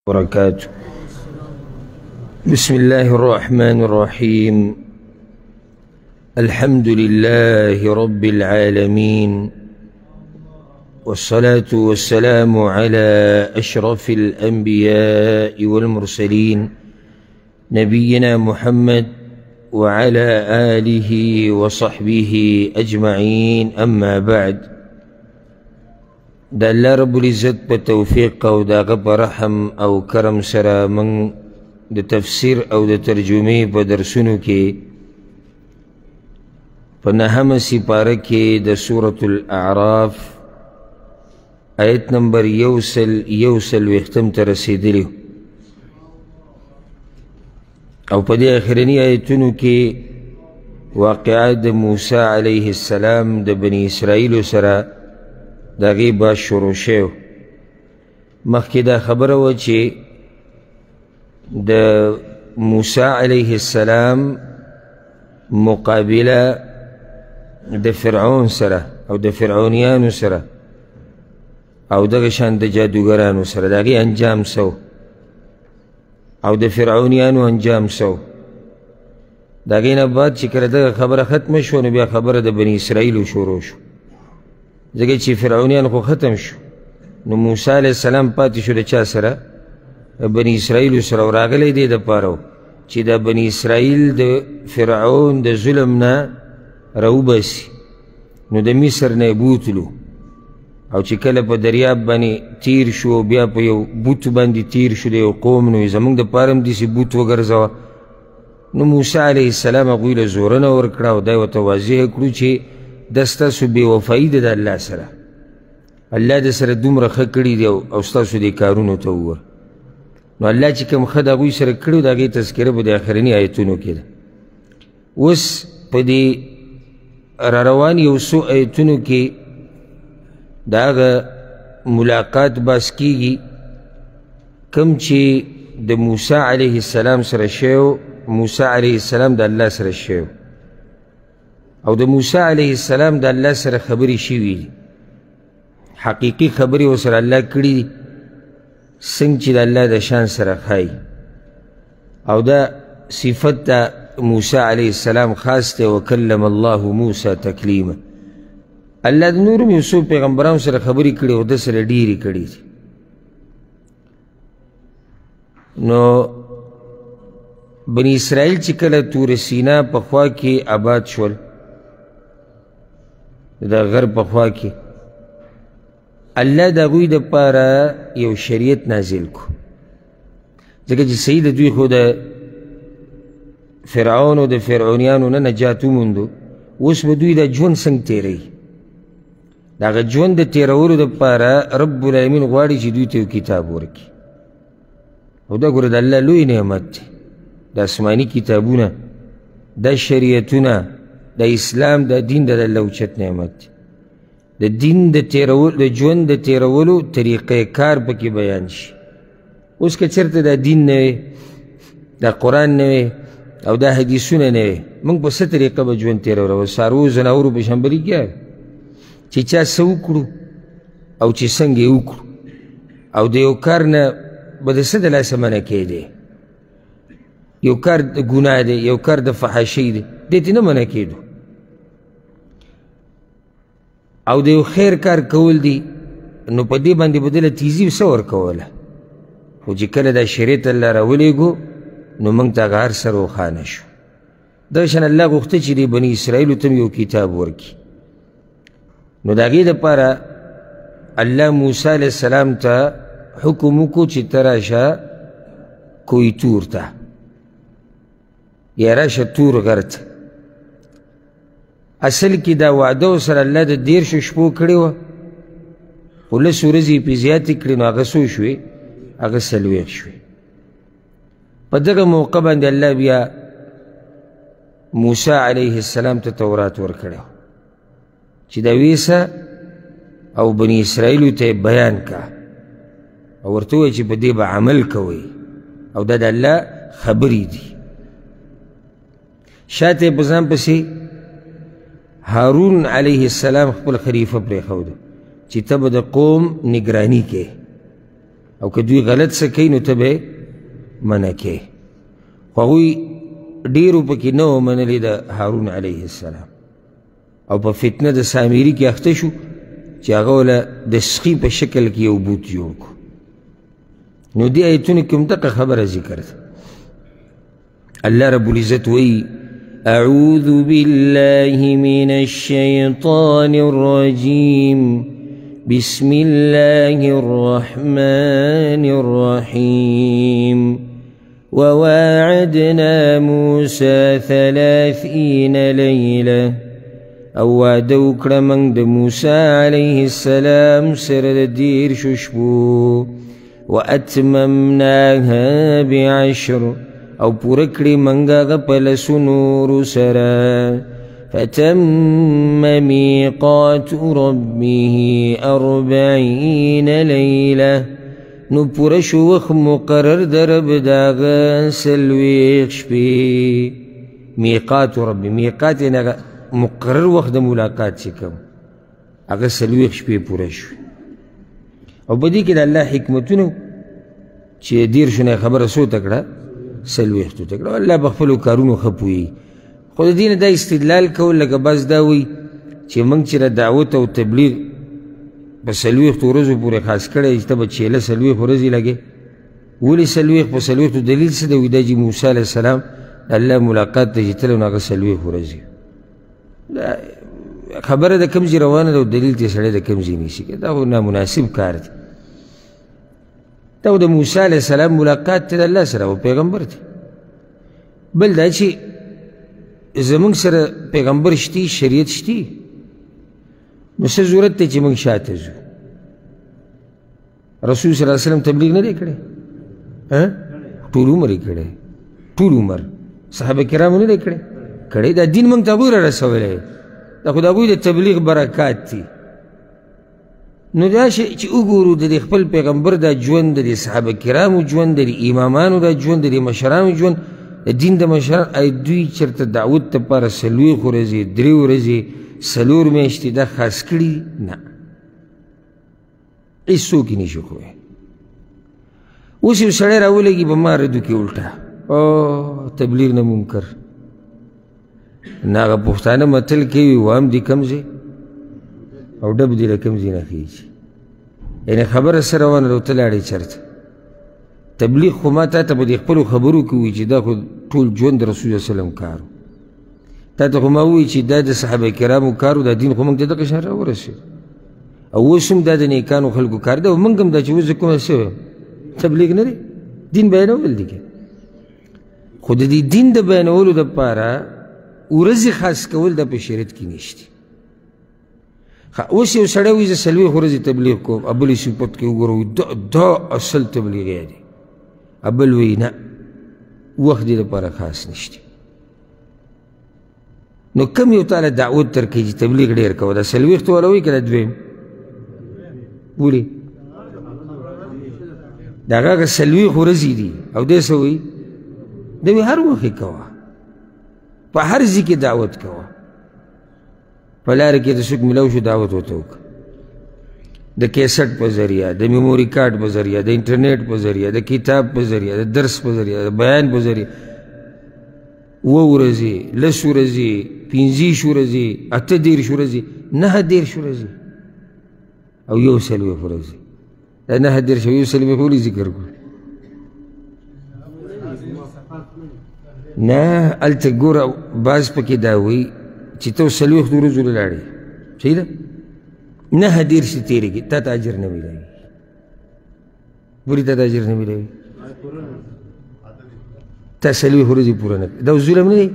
وبركاته. بسم الله الرحمن الرحيم. الحمد لله رب العالمين، والصلاة والسلام على أشرف الأنبياء والمرسلين نبينا محمد وعلى آله وصحبه أجمعين. أما بعد، دا الله رب العزت په توفیق او داغه په رحم او کرم سره من د تفسیر او د ترجمې په درسونو کې په نهمه سپاره کې د سورة الاعراف آیت نمبر یوسل ویختم ته رسېدلي او په دې اخرني آیتونو کې واقعات د موسی علیه السلام د بني اسرائیلو سره دا غي با شروع شو. مخکې دا خبره و چې د موسی علیه السلام مقابله د فرعون سره او د فرعونیانو سره او دغه شان د جادوګرانو سره د هغې انجام سو او د فرعونیانو انجام سو. د هغې نه بعد چې کله دغه خبره ختمه شوه نو بیا خبره د بني اسرائیلو شروع شو، ځکه چې فرعونیان خو ختم شو نو موسی علیه السلام پاتې شو د چا سره؟ بني اسرائیلو سره. راغلی دی دپاره چې د بني اسرائیل د فرعون د ظلم نه راوباسي. نو د مصر نه یې بوتلو او چې کله په دریاب باندې تیر شو بیا په یو بوت باندې تیر شو د یو قوم، نو زموږ دپاره هم داسې بوت وګرځوه. نو موسی علیه السلام هغوی له زورنه ورکړه او دا یې ورته واضح کړو چې دا ستاسو بې وفایي ده د الله سره، الله د سره دومره ښه کړي دی او ستاسو دې کارونو ته وګوره. نو الله چې کوم ښه د هغوی سره کړي د هغې تذکره په د آخرني آیتونو کې ده. اوس په دې راروان یو څو آیتونو کې د هغه ملاقات بحث کېږي کوم چې د موسی علیه السلام سره شوی. موسی علیه السلام د الله سره شوی او د موسی علیه السلام د الله سره خبرې شوي دي، حقیقي خبرې ورسره الله کړي دي څنګه چې د الله د شان سره ښایي. او دا صفت د موسی علیه السلام خاص دی. وکلم الله موسی تکلیما. الله د نورو یو څو پیغمبرانو سره خبرې کړي او د سره ډېرې کړي دي. نو بني اسرائیل چې کله تور سینا په خوا کې آباد شول، د غر په خوا کې الله د هغوی دپاره یو شریعت نازل کو، ځکه چې صحیح د دوی خو د فرعون او د فرعونیانو نه نجات وموندو. اوس به دوی دا ژوند څنګه تېروي؟ د هغه ژوند د تېرولو دپاره رب العالمین غواړي چې دوی ته یو کتاب ورکړي. او دا ګوره د الله لوی نعمت دی، د آسماني کتابونه، د شریعتونه، د اسلام د دین د الله اوچت نعمت دی. د دین د ژوند د تېرولو طریقې کار پکې بیان شي. اوس که چېرته دا دین نه وي، دا قرآن نه وي او دا حدیثونه نه وي، موږ په څه طریقه به ژوند تېرولو؟ څاروو زناورو به شنبلي کیا چې چا څه وکړو او چې څنګه یې وکړو، او د یو کار نه به د څه د لاسه منع کېدی؟ یو کار د ګناه دی، یو کار د فحاشۍ دی، دې ته نه منع کېدو. او د یو خیر کار کول دی، نو په دې باندې به دله تیزي څه ورکوله؟ خو چې کله دا شریعت الله راولېږو نو موږ ته هغه هر څه روښانه شو. دغه شان الله غوښته چې دې بني اسرائیلو ته یو کتاب ورکړي. نو د هغې دپاره الله موسی علیه السلام ته حکم وکړو چې ته راشه کوی تور ته، یا راشه تور غر ته. اصل کې دا وعده ورسره الله د 13 شپو کړې وه، خو 10 ورځې یې پرې زیاتې کړې، نو هغه څو شوې؟ هغه 40 شوې. په دغه موقع باندې الله بیا موسی علیه السلام ته تورات ورکړی و چې دا ویسه او بني اسرائیلو ته یې بیان کا او ورته ووایه چې په دې به عمل کوئ او دا د الله خبرې دي. شاته یې په ځان پسې هارون علیه السلام خپل خلیفه پرېښوده چې ته به د قوم نگراني کې او که دوی غلط څه کوي نو ته به یې منع کوې. خو هغوی ډېرو پکې نه و منلې د هارون علیه السلام او په فتنه د سامري کې اخته شو چې هغه وله د سخي په شکل کې یو بوت جوړ کړو. نو دې آیتونو کې هم دغه خبره ذکر ده. الله رب العزت وایي أعوذ بالله من الشيطان الرجيم بسم الله الرحمن الرحيم وواعدنا موسى 30 ليلة او وعده وکړه موږ د موسی علیه السلام سره د 10 شپو واتممناها ب10 او پوره کړي موږ هغه په لسو نورو سره فتم میقات ربه 40 لیله نو پوره شو وخت مقرر د رب د هغه 40 شپې. میقات ربه میقات یعنې مقرر وخت د ملاقات چې کوم هغه 40 شپې پوره شوې. او په دې کې د الله حکمتونه چې 10 نه خبره څو ته کړه 40 ته کړه. الله په خپلو کارونو ښه پوهېږي. خو د دې نه دا استدلال کول لکه بس دا وایي چې موږ چې دعوت او تبلیغ په 40 ورځو پورې خاص کړی چې ته به 40 ورځې لګې. ولې 40 په 40 دلیل څه دی؟ وایي دا چې موسی علیه السلام د الله ملاقات ته چې تللی نو هغه 40 ورځې. خبره د کوم ځای روانه ده او دلیل ته سړی د کوم ځای نیسي. دا خو نامناسب کار دی. دا د موسی علیه السلام ملاقات ته د الله سره او پیغمبر دی. بل دا چې زمونږ سره پیغمبر شتي شریعت شتي نو څه ضرورت دی چې موږ شاته ځو؟ رسول صلی الله علیه وسلم تبلیغ نه دی کړی؟ ټول عمر یې کړی. ټول عمر صحابه کرامو نه دی کړی؟ کړی. دا دین موږ ته هغوی را رسولی. دا خو د هغوی د تبلیغ برکات دي. نو دا چې وګورو د خپل پیغمبر دا ژوند، د صحابه کرامو ژوند، د امامانو دا ژوند، د مشرانو ژوند، د دین د مشران ای دوی چېرته دعوت دپاره 40 ورځې 3 ورځې 4 میاشتې دا خاص کړي؟ نه، هېڅوک یې نشي کوی. اوس یو سړی راولګي په ما ردو کې الټا او تبلیغ نه منکر. نه هغه پښتانه متل کوي وام دي کوم ځای او ډب دي له کوم ځای نه خېږي. یعنې خبره څه روانه ده او ته لاړې چېرته؟ تبلیغ خو ما تا ته په دې خپلو خبرو کې ووایي چې دا خو ټول ژوند د رسول صلی وسلم کار و. تا ته خو ما ووایي چې دا د صحابه کرامو کار و، دا دین خو موږ ته دغه شان راورسېد او اوس هم دا د نیکانو خلکو کار دی. او موږ هم دا چې اوس کومه څه تبلیغ نه دی، دین بیانول دی. خو د دې دین د بیانولو دپاره ورځې خاص کول دا په شریعت کې نشته. اوس یو سړی وایي زه 40 ورځې تبلیغ کوم، بلې صفت کې وګورو دا اصل تبلیغی دی. بل وایي نه، وخت دې دپاره خاص نشته. نو کوم یو تاله دعوت درکوي چې تبلیغ ډېر کوه؟ دا 40 والا وایي که دا دویم؟ ولې؟ د هغه 40 ورځې دي او دی څه وایي؟ دی وایي هر وخت یې کوه، په هر ځای کې دعوت کوه. په لاره کې د څوک میلاو شو دعوت ورته وکړه، د کیسټ په ذریعه، د میموري کارډ په ذریعه، د انټرنیټ په ذریعه، د کتاب په ذریعه، د درس په ذریعه، د بیان په ذریعه. 7 ورځې 10 ورځې 15 ورځې 18 ورځې 19 ورځې او 40 ورځې. دا 19 او 40 ولې ذکر کړو؟ نه، هلته ګوره بعض پکې دا وایي چې ته 40 ورځو له لاړې، صحیح ده؟ 19 تېرېږي، تا ته اجر نه میلاوي. ولې تا ته اجر نه میلاوي؟ تا 40 ورځې پوره نه کړې. دا ظلم نه دی؟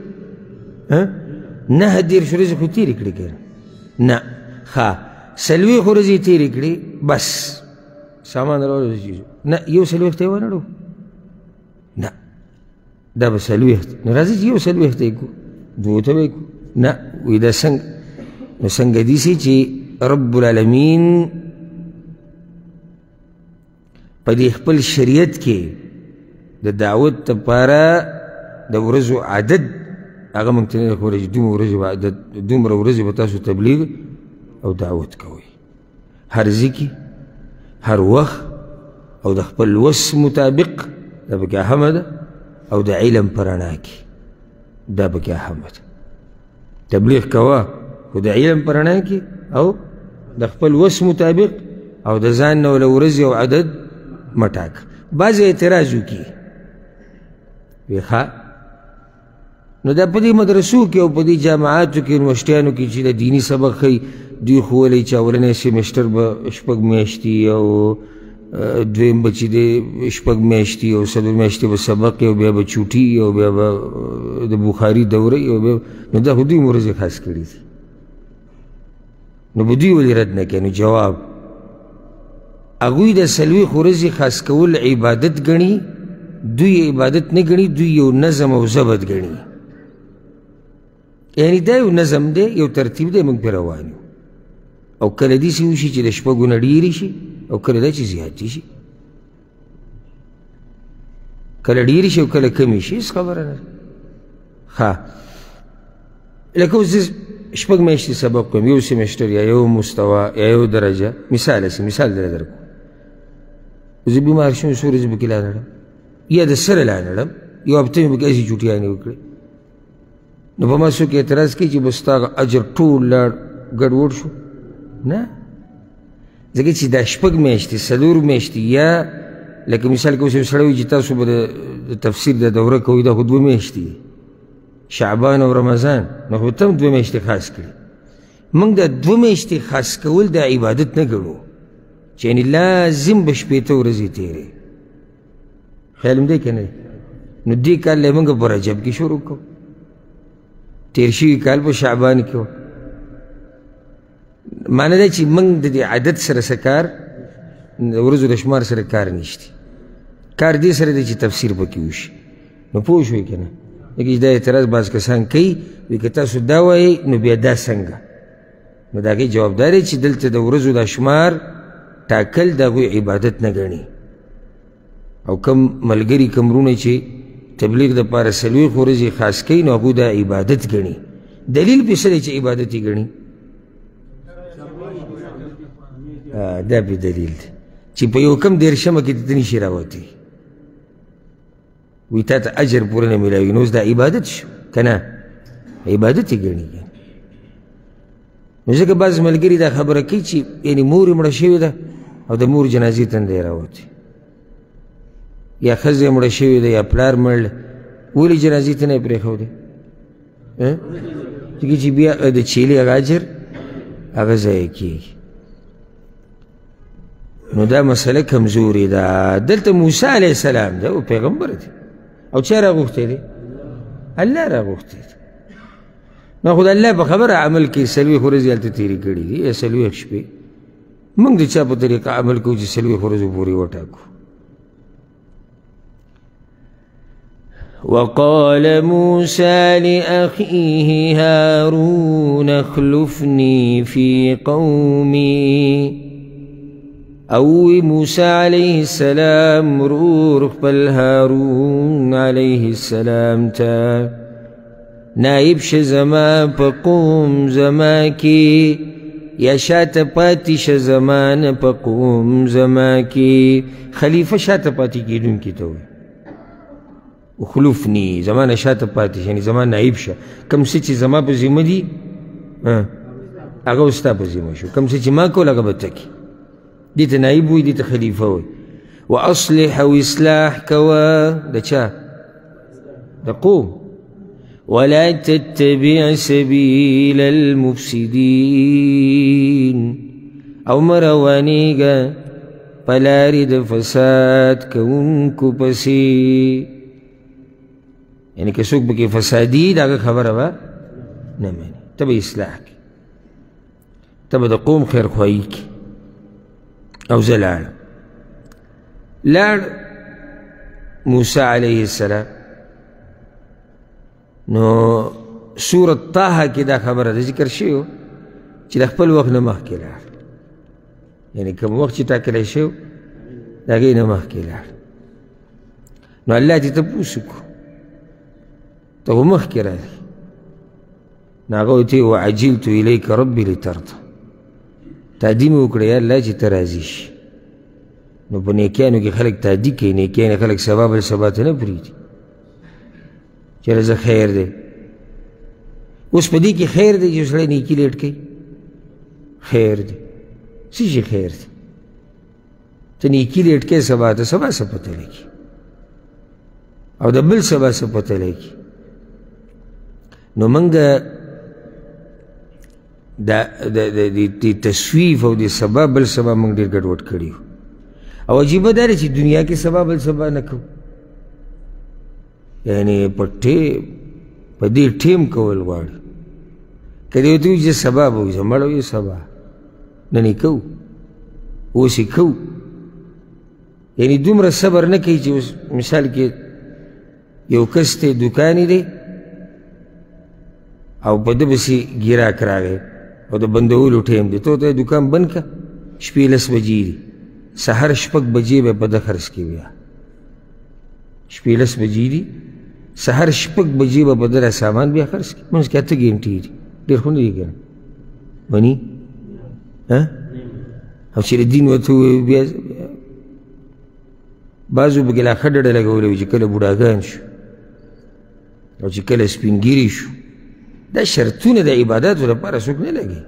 19 ورځې خو تېرې کړې که نه؟ ښه 40 ورځې تېرې کړې بس سامان راوړو نه، یو 40 ته یې ونړو؟ نه، دا به 40. نو راځي چې یو 40 ته یې کړو، 2 ته به یې کړو؟ نه. وایي دا څنګه؟ نو څنګه داسې چې رب العالمین په دې خپل شریعت کې د دعوت دپاره د ورځو عدد هغه موږ ته نه ښودلی چې دومره ورځې به تاسو تبلیغ او دعوت کوئ، هر ځای کې، هر وخت او د خپل وس مطابق دا پکې اهمه ده، او د علم په رڼا کې دا پکې اهمه ده. تبلیغ کوه خو د علم په رڼا کې او د خپل وس مطابق، او د ځان نه له ورځې او عدد مه ټاکه. بعضې اعتراض وکړي وی ښه نو دا په دې مدرسو کې او په دې جامعاتو کې یونیورسټیانو کې چې د دیني سبق ښیي دوی ښوولی چې اولنی سیمسټر به 6 میاشتې او دویم به چې دی 6 میاشتې او 4 میاشتې به سبق او بیا به چوټي او بیا به د بخاري دوره او بیا نو دا خو دوی ورځې خاص کړي دي. نو به دوی ولې رد نه کوي؟ نو جواب هغوی د 4 ورځې خاص کول عبادت ګڼي، دوی عبادت نه ګڼي، دوی یو نظم او ضبط ګڼي. یعنی دا یو نظم دی، یو ترتیب دی، موږ پرې روان یو. او کله داسې وشي چې د 6 نه ډېرې شي او کله دا چې زیاتې شي، کله ډېرې شي او کله کمې شي، هېڅ خبره نه ده. ښه لکه اوس زه 6 میاشتې سبق کوم، یو سیمسټر یا یو مستوه یا یو درجه، مثال هسې مثال در درکړم. زه بیمار شوم څو ورځې پکې لا نړم یا د سره لا نړم، یو هفته مې پکې هسې چوټیانې وکړې، نو په ما څوک اعتراض کوي چې بس ستا اجر ټول لاړ ګډوډ شو؟ نه، ځکه چې دا 6 میاشتې 4 میاشتې یا لکه مثال کې اوس یو سړی وایي چې تاسو به د تفسیر د دوره کوئ، دا خو 2 میاشتې دي، شعبان او رمضان، نو خو ته هم 2 میاشتې خاص کړي. موږ دا 2 میاشتې خاص کول د عبادت نه ګڼو چې یعنې لازم به 8 ورځې تېرې. خیال هم دی که نه دی؟ نو دې کال له موږ په رجب کې شروع کوو، تېر شوي کال په شعبان کې و. معنی دا چې موږ د دې عدد سره څه کار، د ورځو د شمار سره کار نشته، کار دې سره دی چې تفسیر پکې وشي. نو پوه شوئ که نه؟ لکه چې دا اعتراض بعض کسان کوي، وایي که تاسو دا وایئ نو بیا دا څنګه؟ نو د هغې جواب دا دی چې دلته د ورځو دا شمار ټاکل د هغوی عبادت نه ګڼي. او کم ملګري کمرونه چې تبلیغ دپاره 4 ورځې خاص کوي، نو هغوی دا عبادت ګڼي. دلیل پې څه دی چې عبادت یې ګڼي؟ دا پې دلیل دی چې په یو کم 13مه کې ته نشي راوتی، وی تا ته اجر پوره نه میلاوي، نو اوس دا عبادت شو که نه؟ عبادت یې ګڼي. نو ځکه بعض ملګري دا خبره کوي چې یعنې مور یې مړه شوې ده او د مور جنازې ته نه دی راوتی، یا ښځه یې مړه شوې ده یا پلار مړ دی، ولې جنازې ته نه یې پرېښودی؟ ځکه چې بیا د چیلې هغه اجر هغه ضایع کېږي. نو دا مسله کمزورې ده. دلته موسی علیه السلام ده او پیغمبر دی، او چا راغوښتی دی؟ الله راغوښتی دی. نو خو د الله په خبره عمل کوي. 4 ورځې هلته تېرې کړي دي یا 4 شپې، موږ د چا په طریقه عمل کوو چې 4 ورځو پورې وټاکو. وقال موسى لأخيه هارون اخلفني في قومي، او موسی علیه السلام ورور خپل هارون علیه السلام ته نائب شه زما په قوم زما کې، یا شاته پاتې شه زما نه په قوم زما کې. خلیفه شاته پاتې کېدونکي ته وایي اخلفني، زما نه شاته پاتې شه، یعنې زما نائب شه. کوم څه چې زما په ذمه دي هغه اوس ستا په ذمه شو، کوم څه چې ما کول هغه به ته کړي. دې ته نائب وایي، دې ته خلیفه وایي. واصلح او اصلاح کوه د چا؟ د قوم. ولا تتبع سبيل المفسدين، او مروانیږه په لارې د فساد کوونکو پسې. یعنې که څوک پکې فسادي د هغه خبره به نه مني، ته به اصلاح کړي، ته به د قوم خیرخواهي کړي. او زه لاړ موسی علیه السلام. نو سورة طه کې دا خبره ده ذکر شوی چې د خپل وخت نه مخکې لاړ، یعنې کوم وخت چې ټاکلی شوی د هغې نه مخکې لاړ. نو الله دې تپوس وکړو ته خو مخکې راغلې، نو هغه ورته وعجلت الیک ربي لترضى، تقدیم وکړه یا الله چې ته راضي شي. نو په نیکیانو کې خلک تعدي کوي، نیکیانې خلک سبا بل سبا ته نه پرېږدي چېرې زه خیر دی. اوس په دې کې خیر دی چې سړی نیکي لیټ کوي؟ خیر دی. څه شي خیر دی؟ ته نیکي لیټ کوې سبا ته، سبا څه پته لګي، او د بل سبا څه پته لګي. نو موږ د تصویف او د سبا بل سبا موږ ډېر ګډوډ کړي یو. او عجیبه دا ده چې دنیا کې سبا بل سبا نه کوو، یعنې په دې ټیم کول غواړي. که دې ورته وایي چې سبا به وي، مړه وي سبا نن یې کوو، اوس یې کوو. یعنې دومره صبر نه کوي چې اوس مثال کې یو کس ته دوکانې دی او په ده پسې ګیراک راغی او د بندولو ټیم دی، ته ورته دوکان بند کړه، 11 بجې دي، سهار 6 بجې به په ده خرڅ کړي. بیا 11 بجې دي، سهار 6 بجې به په ده را سامان بیا خرڅ کړي. منځ کې 8 ګنټې دي، ډېر خو نه دي که نه مني؟ او چې د دین ورته ووایو بیا بعضو پکې لا ښه ډډه لګولی وي چې کله بوډاګان شو او چې کله سپین ګیري شو. دا شرطونه د عباداتو لپاره څوک نه لګي.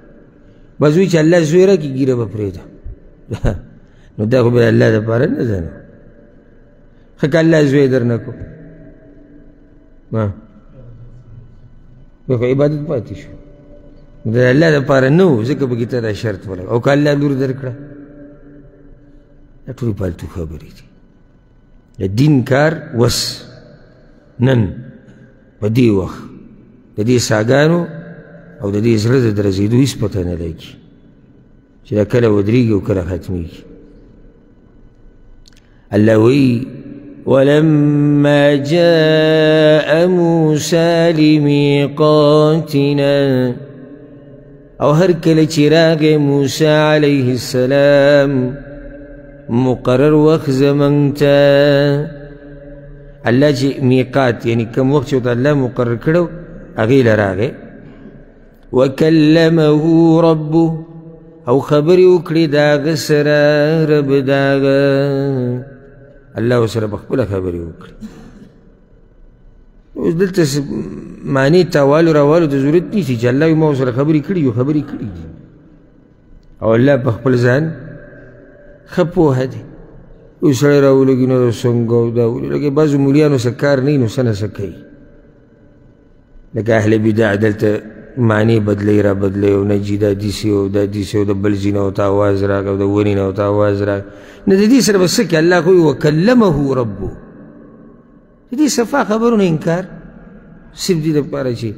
بعض وایي چې الله زوی راکړي ګیره به پرېږدم نو دا خو به الله دپاره نه ده. نو ښه که الله زوی در نه کړو بیا خو عبادت پاتې شو، د الله دپاره نه و، ځکه پکې ته دا شرط ولګ. او که الله لور در کړه، دا ټولې پالتو خبرې دي. د دین کار وس نن په دې وخت د دې ساګانو او د دې زړه د درزېدو هېڅ پته نه لګي چې دا کله ودرېږي او کله ختمېږي. الله وایي ولما جاء موسى لميقاتنا، او هر کله چې راغی موسی علیه السلام مقرر وخت زمونږ ته، الله چې میقات یعنی کوم وخت چې ورته الله مقرر کړو هغې له راغی. وکلمه ربه، او خبرې وکړې د هغه سره رب د هغه، الله ورسره په خپله خبرې وکړې. اوس دلته معنی تاوالو راوالو ته ضرورت نیسي چې الله ما ورسره خبرې کړي یو، خبرې کړي دي او الله په خپل ځان ښه پوهه دی. یو سړی راولګي نو څنګه دا ولګي. بعضو مولیانو څه کار نه وي نو څه نه څه کوي، لکه اهل بدع دلته معنی بدلوي را بدلوي، او نجي دا داسې او دا داسې او د بل ځای نه ورته اواز راغی او د ونې نه ورته اواز راغی. نه د دې سره به څه کوي؟ الله خو وایي وکلمه ربه. د دې صفا خبرونه انکار صرف دې دپاره چې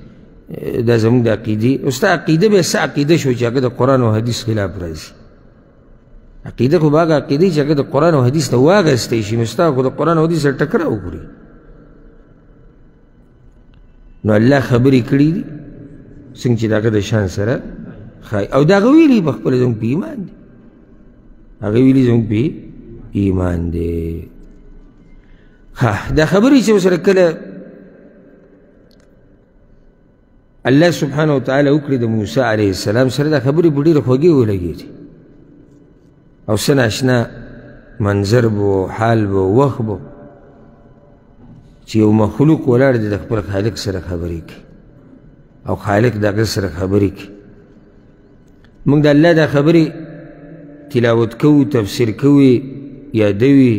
دا زموږ د عقیدې. او ستا عقیده بیا څه عقیده شو چې هغه د قرآن او حدیث خلاف راځي؟ عقیده خو به هغه عقیده چې هغه د قرآن او حدیث نه واغستی شي، نو ستا خو د قرآن او حدیث سره ټکره وکړي. نو الله خبرې کړي دي څنګه چې د هغه د شان سره ښایي، او د هغه ویلي په خپله زموږ په ایمان دی، هغه ویلي زموږ په ایمان دی. دا خبرې چې ورسره کله الله سبحانه وتعالی وکړي د موسی علیه السلام سره، دا خبرې په ډېرې خوږې ولګېدې او څه ناشنا منظر به حال به وخت به چې یو مخلوق ولاړ دی د خپل خالق سره خبرې کوي او خالق د هغه سره خبرې کوي. موږ د الله دا خبرې تلاوت کوو، تفسیر کوي، یادوي،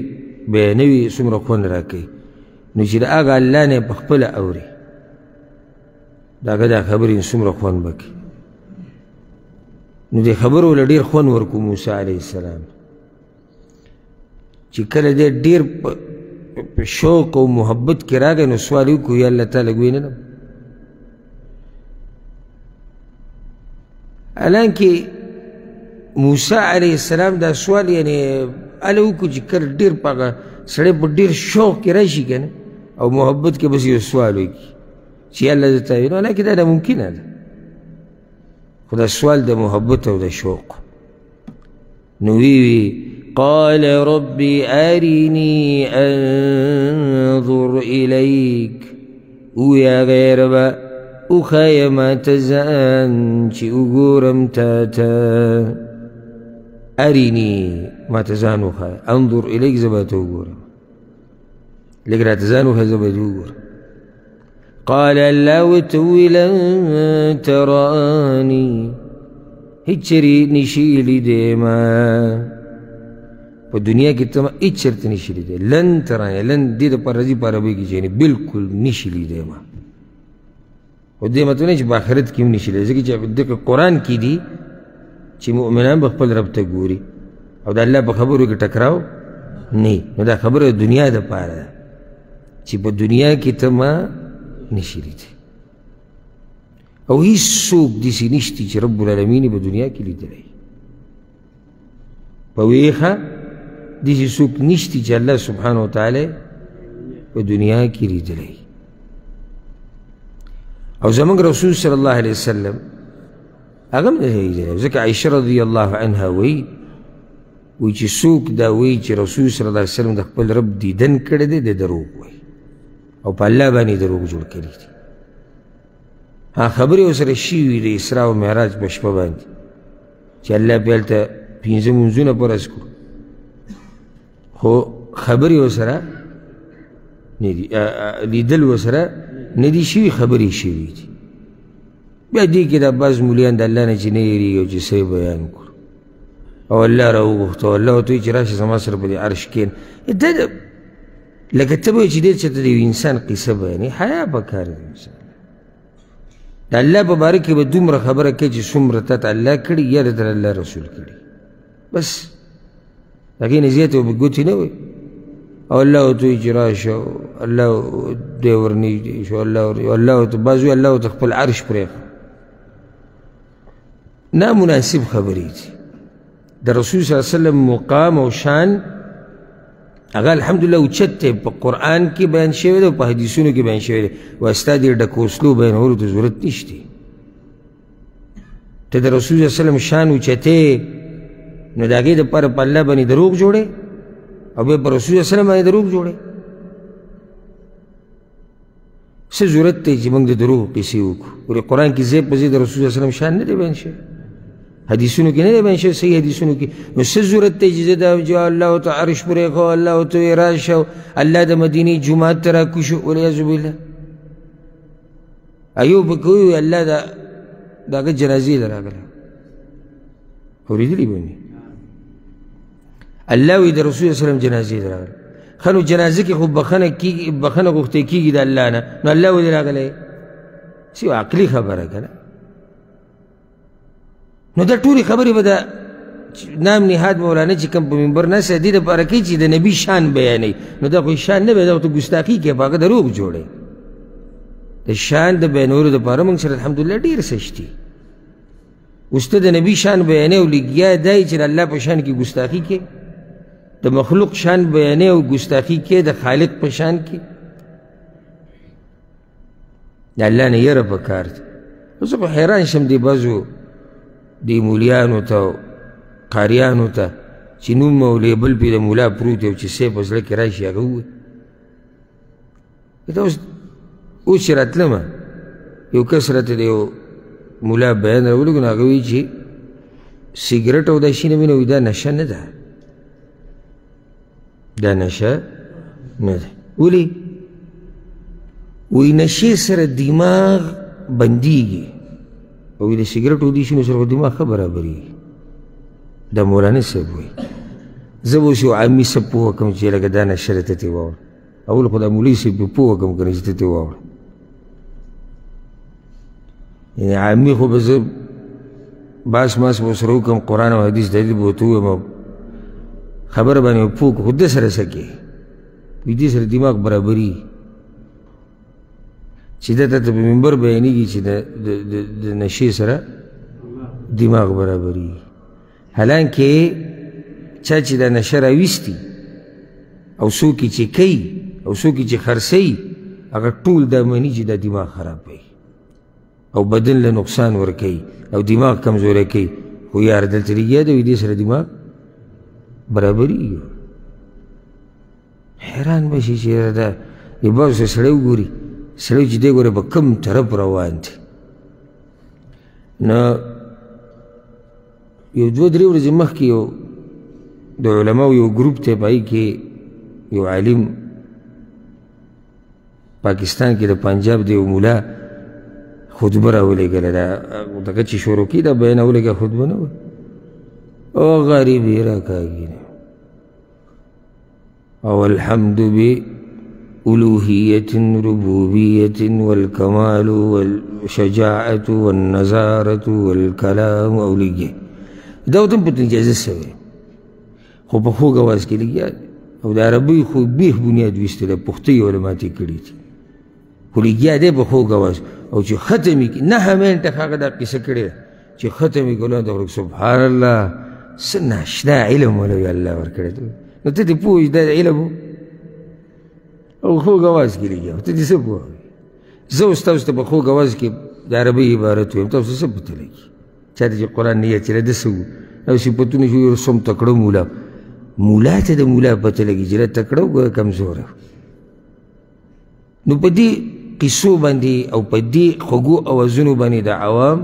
بیانوي، څومره خوند راکوي. نو چې د هغه الله نه په خپله اوري د هغه دا خبرې څومره خوند به کوي. نو دې خبرو له ډېر خوند ورکړو موسی علیه السلام چې کله دی ډېر په شوق او محبت کې راغی نو سوال یې وکړو یا الله تعالی ګوی نه نم. حالانکې موسی علیه السلام دا سوال یعنې هله وکړو چې کله ډېر په هغه سړی په ډېر شوق کې راشي که نه او محبت کې بس یو سوال وکړي چې یا الله زه تا وینم، حالانکې دا ناممکنه ده، خو دا سوال د محبت او د شوق. نو وی قال ربي أرني أنظر إليك، ویا غیر با وښایه ماته ځان چې وګورم تا ته. ارینی ما ته ځان وښایه، انظر الیک زه به ته وګورم، لږ راته ځان وښایه زه به دې وګورم. قال الله ورته وویل لن تراني، هېڅ چېرې نشي لیدی ما په دنیا کې ته ما هېڅ چېرته نشي لیدی. لن تراني، لن دې دپاره راځي په عربۍ کې چې یعنې بلکل نشي لیدی ما. خو دې مطلب نه چې په آخرت کې هم نشي لیدی، ځکه چې دغه قرآن کې دي چې مؤمنان به خپل رب ته ګوري او د الله په خبرو کې ټکراو نه. نو دا خبره د دنیا دپاره ده چې په دنیا کې ته ما نشي لیدی، او هیڅوک داسې نشته چې رب العالمین په دنیا کې لیدلی. په ویښه داسې څوک نشته چې الله سبحانه وتعالی په دنیا کې لیدلی. او زموږ رسول صلی الله علیه وسلم هغه هم نه دی لیدلی، ځکه عایشه رضی الله عنها وایي چې څوک دا وایي چې رسول صلی الله علیه وسلم د خپل رب دیدن کړی دی، د دروغ وایي او په الله باندې دروغ جوړ کړي دي. خبرې ورسره شوي د اسراء او معراج په شپه باندې چې الله بیا هلته 5 لمونځونه فرض کړو، خو خبرې ورسره نه دي، لیدل ورسره نه دي شوي، خبرې شوي دي. بیا دې کې دا بعض مولیان د الله نه چې نه یېرېږي او چې څه یې بیان کړو او الله راوغوښته او الله ورته وایي چې راشه زما سره په دې عرش کښېنه. دا لکه ته به وایې چې ډېر چېرته د یو انسان قصه بیانوي، حیا پکار دی انسان. د الله په باره کې به دومره خبره کوي چې څومره تا ته الله کړي یا د الله رسول کړي، بس هغې نه زیاتې به ګوتې نه وایي. او الله ورته وایي چې راشه، الله دی ورنږدې شو، الله ورته بعض وایي الله ورته خپل عرش پرېښه. نامناسب خبرې دي. د رسول صلی الله علیه وسلم مقام او شان هغه الحمدلله اوچت دی، په قرآن کې بیان شوی دی او په حدیثونو کې بیان شوی دی، واستا دې ډک وسلو بیانولو ته ضرورت نشته. ته د رسول صلی الله علیه وسلم شان اوچتې نو د هغې دپاره په الله باندې دروغ جوړې او بیا په رسول صلی الله علیه وسلم باندې دروغ جوړې. څه ضرورت دی چې موږ د دروغو قصې وکړو؟ ولې قرآن کې ځای په ځای د رسول صلی الله علیه وسلم شان نه دی بیان شوی، حدیثونو کې نه دی بیان شوی، صحیح حدیثونو کې. نو څه ضرورت دی چې زه دا الله ورته عرش پرېښه، الله ورته وایي راشه، الله د مدینې جومات ته راکوشو، والعیاذ بالله. ایوب پکې وایي الله د هغه جنازې ته راغلی، اورېدلي به مې الله وایي د رسول صلی الله علیه وسلم جنازې ته راغلی. ښه نو جنازه کې خو بخښنه غوښتې کېږي د الله نه، نو الله ولې راغلی؟ څه عقلي خبره که نه؟ نو دا ټولې خبرې به د نام نهاد مولانا چې کوم په منبر ناست دی دې دپاره کوي چې د نبي شان بیانوي. نو دا خو شان نه دی، دا ورته ګستاخي کوي، په هغه دروغ جوړوي. د شان د بیانولو دپاره موږ سره الحمدلله ډېر څه شته. اوس ته د نبي شان بیانوي او لګیا دی چې د الله په شان کې ګستاخي کوي، د مخلوق شان بیانوي او ګستاخي کوي د خالق په شان کې. د الله نه یره پکار ده. زه خو حیران شم دې بعضو دې مولیانو ته او قاریانو ته چې نوم او لیبل پې د مولا پروت دی او چې څه په زړه کې راشي هغه ووایي. دا اوس چې راتلمه یو کس راته د یو مولا بیان راولېږو نو هغه وایي چې سګرټ او دا شي نه وینه، وایي دا نشه نه ده، دا نشه نه ده. ولې؟ وایي نشې سره دماغ بندېږي او د سګرټو دې شنو سره دماغ ښه برابرېږي. دا مولانا صاحب وایي. زه به اوس یو عامي صاحب پوهه کړم چې لکه دا نشه ده ته ترې واوړه. اول خو دا مولوي صاحب پې پوهه کړم که نه چې ته ترې واوړه. یعنې عامي خو به زه باس ماس به ورسره وکړم، قرآن او حدیث دلیل به ورته ووایم او خبره باندې به پوه کړو. خو ده سره څه کوې؟ وایي دې سره دماغ برابرېږي چې ده ته په منبر بیانېږي چې د نشې سره دماغ برابرېږي. حالانکې چا چې دا نشه راویستي او څوک یې چې کوي او څوک یې چې خرڅوي هغه ټول دا مني چې دا دماغ خرابوي او بدن له نقصان ورکوي او دماغ کمزوری کوي. خو یار دلته لګیا دی وایي دې سره دماغ برابرېږي. حیران به شي چې دا د بعضو سره سړی وګوري، سړی چې دی ګوره به کوم طرف روان دی. نو یو 2-3 ورځې مخکې یو د علماو یو ګروپ ته پای کې یو عالم پاکستان کې د پنجاب د یو مولا خطبه راولېږله دغه چې شروع کړي دا بیان ولېږه خطبه نه وه او غریب یې راکاږي او الحمد بألوهية ربوبية والكمال والشجاعة والنزارة والكلام أولية دا وتم پتن جایزه سوی خو په خوږ اواز کې لګیا او د عربي خو بیخ بنیاد ویستلی پختې علما ترې کړي دي خو لګیا دی په خوږ اواز او چې ختم یې کړي 9 منټه هغه دا قصه کړې ده چې ختم یې کړو دا سبحان الله څه ناشنا علم ولوی الله ورکړی نو ته دې پوه دا علم و او خوږ اواز کې لګیا ته دې څه پوهوې زه اوس تاسو ته په خوږ اواز کې د عربي عبارت ویم تاسو څه پته لګي چا ته چې قرآن نه یاد چې ده څه وو او صفتونه شو یو سم تکړه مولا ته د مولا پته لګي چې تکړه وګوره کمزوره نو په دې قصو باندې او په دې خوږو اوازونو باندې د عوام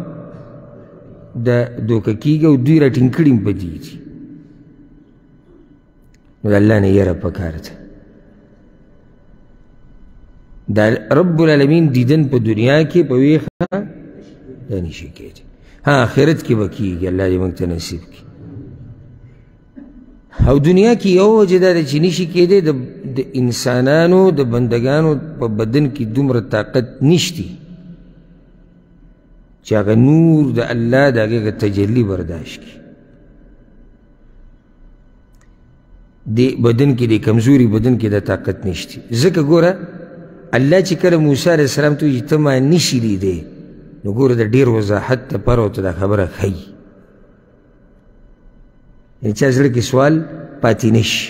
د دوکه کېږي او دوی راټینګ کړي په دې دي نو د الله نه یره پکار ده د رب العالمین دیدن په دنیا کې په ویښه دا نشي کېدی ها آخرت کې به کېږي الله دې موږ ته نصیب کړي او دنیا کې یو وجه دا ده چې نشي کېدی د انسانانو د بندګانو په بدن کې دومره طاقت نشتی چې هغه نور د الله د هغې تجلي برداشت کړي د بدن کې د کمزوري بدن کې د طاقت نشتی ځکه ګوره الله چې کله موسی علیه السلام ته وایي چې ته ما نشي لیدی نو ګوره د ډېر وضاحت دپاره ورته دا خبره ښیي یعنې چا زړه کې سوال پاتې نشي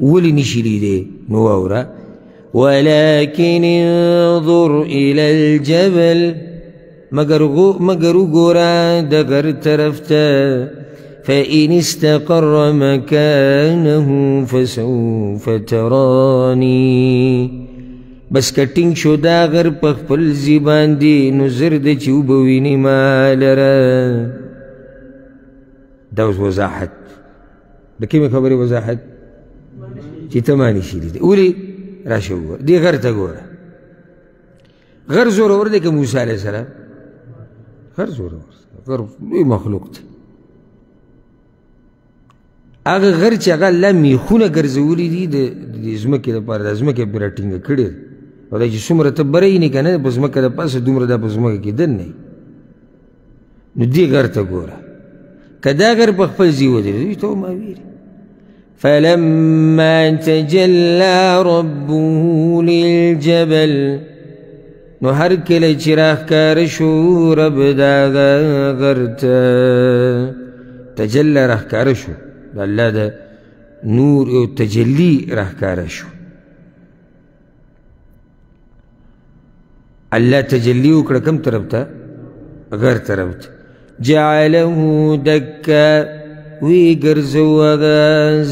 ولې نشي لیدی نو واوره ولكن انظر إلى الجبل مگر وګوره د غر طرف ته فإن استقر مكانه فسوف تراني بس کټینګ شو دا غر په خپل ځای باندې نو زر ده چې وبه وینې ما لره دا اوس وضاحت د کومې خبرې وضاحت چې ته ما نشي لیدی ولې راشه وګوره دې غر ته ګوره غر زورور دی که موسی علیه السلام غر زورور غر لوی مخلوق دی هغه غر چې هغه الله میخونه ګرځولي دي د ځمکې دپاره د ځمکې پرې راټینګه کړې ده او دا چې څومره ته بره یې نه که نه په ځمکه د پاسه دومره دا په ځمکه کې دننه یي نو دې غر ته ګوره که دا غر په خپل ځای ودرېد ته ما ویلي فلما تجلى ربه للجبل نو هر کله چې راښکاره شو رب د هغه غر ته تجلی راښکاره شو د الله د نور یو تجلی راښکاره شو الله تجلی وکړه کوم طرف ته غر طرف ته جعله دکا وی ګرځو هغه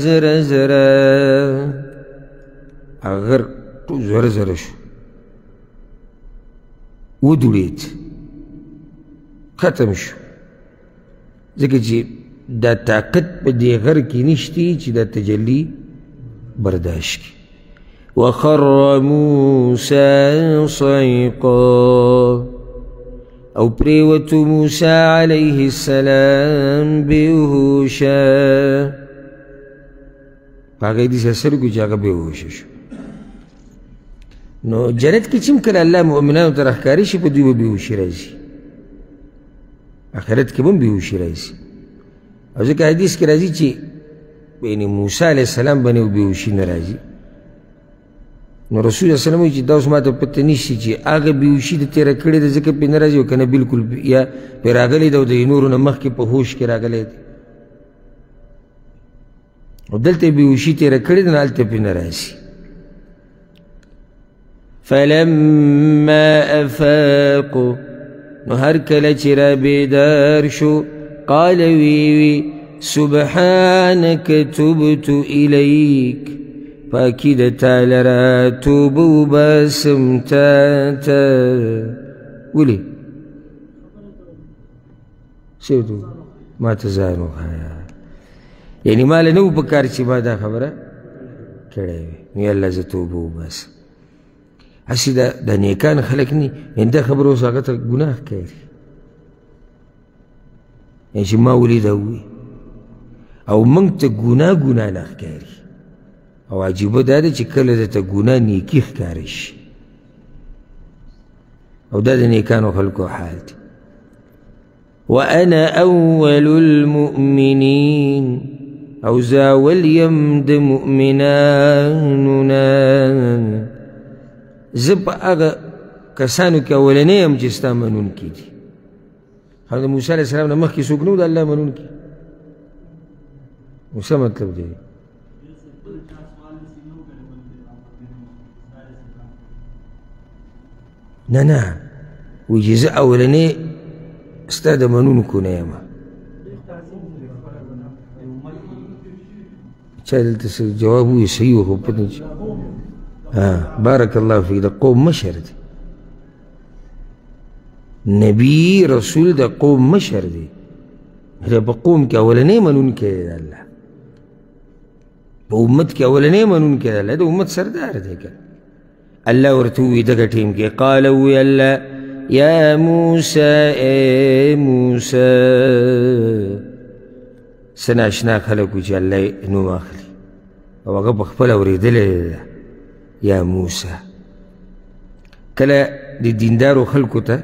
زره زره هغه غر ټول زره زره شو ودوړېد ختم شو ځکه چې دا طاقت په دې غر کې نشتی چې دا تجلی برداشت کړي وخر موسی صعقا او پریوتو موسی علیه السلام بیهوشه په هغه یې داسې اثر وکړو چې هغه بیهوشه شو نو جنت کې چې هم کله الله مؤمنانو ته راښکاره شي په دوی به بېهوشي راځي آخرت کې به هم بېهوشي راځي او ځکه حدیث کې راځي چې یعنې موسی علیه السلام باندې بېهوشي نه راځي نو رسول الله وسلم وایي چې دا اوس ما ته پته نشي چې هغه بېهوشي د تېره کړې ده ځکه پرې نه راځي او که نه بلکل یا پرې راغلی ده او د نورو نه مخکې په هوش کې راغلی دی او دلته یې بېهوشي تېره کړې ده نو هلته پرې نه راځي فلما افاقوا نو هر کله چې را بیدار شو قال وی سبحانك تبت الیک پاکی د تا لره توبه وباسم تا ته ولې څه ما ته ځان وښایه یعنی ماله نه و په کار چې ما دا خبره کړې وي. نو یا الله زه توبه وباسم. هسې دا نیکان خلک نه یعنې دا خبره اوس هغه ته ګناه ښکاري یعنې چې ما ولې دا ووایي او موږ ته ګناه نه ښکاري. او عجیبه دا ده چې کله درته ګناه نیکي ښکاره شي او دا د نیکانو خلکو حال دی. وانا اول المؤمنین او زه اول یم د مؤمنانو نه. زه په هغه کسانو کې اولنی یم چې ستا منونکي دي. خو د موسی علیه السلام نه مخکې څوک نه و د الله منونکي. نو څه مطلب دی؟ نه وایي چې زه اولنی ستا د منونکو نه یم. چا دلته څه جواب ووایي صحیح و خو پته چې بارک الله فیک د قوم مشر دی. نبی رسول د قوم مشر دی. په قوم کې اولنی منونکی دی د الله. په امت کې اولنی منونکی دی د الله. د امت سردار دی که الله ورته ووایي دغه ټیم کې قال ووایي الله یا موسی ای موسی. څه ناشنا خلک و چې الله یې نوم اخلي او هغه په خپله اورېدلی ده یا موسی. کله د دیندارو خلکو ته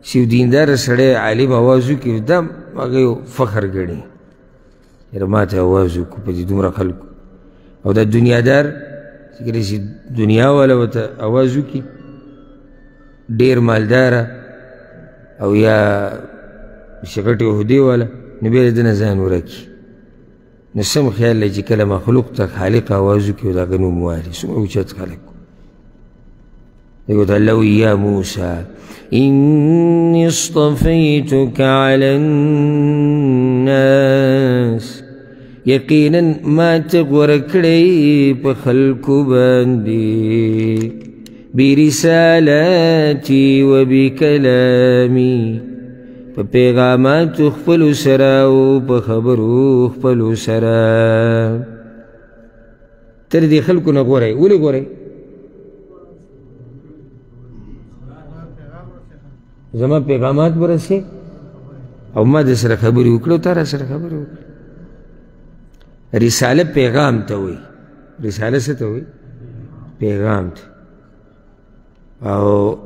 چې یو دینداره سړی عالم اواز وکړي دا هغه یو فخر ګڼي یاره ما ته اواز وکړو په دې دومره خلکو. او دا دنیادار چې کله چې دنیا والا ورته اواز وکړي ډېر مالداره او یا چې غټې عهدې والا نو بیا د ده نه ځان ورکي. نو سم خیال دی چې کله مخلوق ته خالق آواز وکړي او د هغه نوم والي څومره اوچت خلک يقول الله يا موسى إني اصطفيتك على الناس يقينا ما تغور كري بخلق باندي برسالاتي وبكلامي فبيغامات خفلو سرا وبخبرو خفلو سرا تردي خلقو نغوري ولي غوري زما پیغامات برسي او ما د سره خبرې وکړو تا را سره خبرې وکړه. رساله پیغام ته وایي. رساله څه ته وایي؟ پیغام ته. او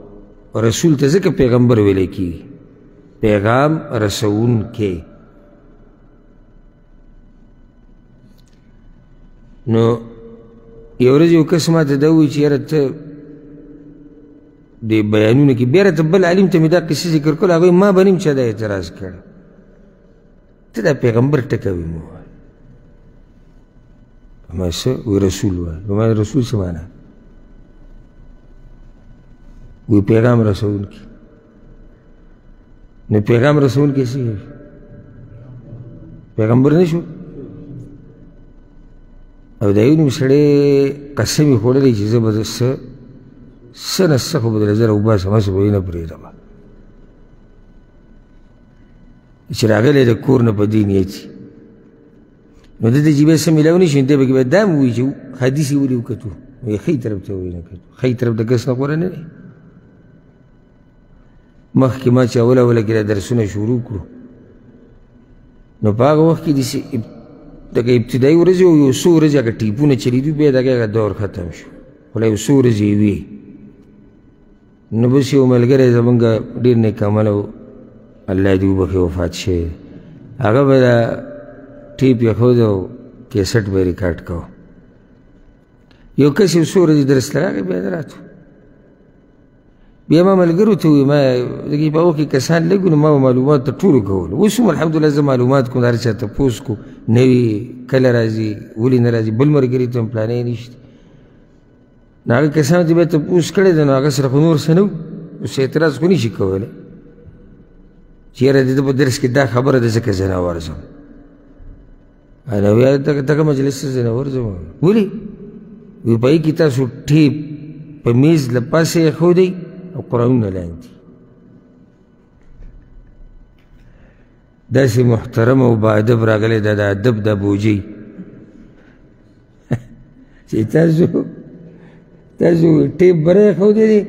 رسول ته ځکه پیغمبر ویلی کېږي پیغام رسوونکی. نو یو ورځ یو کس ما ته دا وایي چې یاره ته د بیانونه کې بیا راته بل عالم ته مې دا قصې ذکر کړل هغوی ما به نیم چا دا اعتراض کړی ته دا پیغمبر ټکوي مو وایي. ما څه وایي رسول وایي. ما رسول څه معنا وایي پیغام رسوونکی. نو پیغام رسوونکی څه پیغمبر نه شو. او دا یو نیم سړی قسم یې خوړلی چې زه به څه نه څه خو به درله زه راوباسم هسې به یې نه پرېږدم چې راغلی د کور نه په دې نیت نو ده ته چې بیا څه میلاو نه شي نو دی به کې بیا دا م ووایي چې حدیث یې ولې وکتو وایي ښی طرف ته ولې نه کتو ښی طرف د کس نه غوره نه دی. مخکې ما چې اوله کې دا درسونه شروع کړو نو په هغه وخت کې داسې دغه ابتدایي ورځې او یو څو ورځې هغه ټیپونه چلېدو بیا دغه هغه دور ختم شو خو لا یو څو ورځې یې وې. نو بس یو ملګری زمونږ ډېر نیک عمله و الله دې وبخښي وفات شوی هغه به دا ټیپ ایښود او کیسټ به یې ریکارډ کوه. یو کس یو څو ورځې درس ته راغی بیا راتو بیا ما ملګرو ته ووایي ما دغې په هغو کې کسان لږ نو ما به معلومات د ټولو کول. اوس هم الحمدلله زه معلومات کوم د هر چا تپوس کو نوي کله راځي ولې نه راځي بل ملګري ته هم پلانی نشته. نو هغه کسانو ته بیا تپوس کړی دی نو هغه سره خو نور څه نه و اوس اعتراض خو نشي کولی چې یاره د ده په درس کې دا خبره ده ځکه زه نه ورځم. نو بیا دغه مجلس ته زه نه ورځم ولې وایي په هغې کې تاسو ټیپ په میز له پاسه ایښودئ او قرآنونه لاندې. داسې محترم او باادب راغلی دا د ادب دا بوجۍ چې تاسو ټیپ بری ښودی دی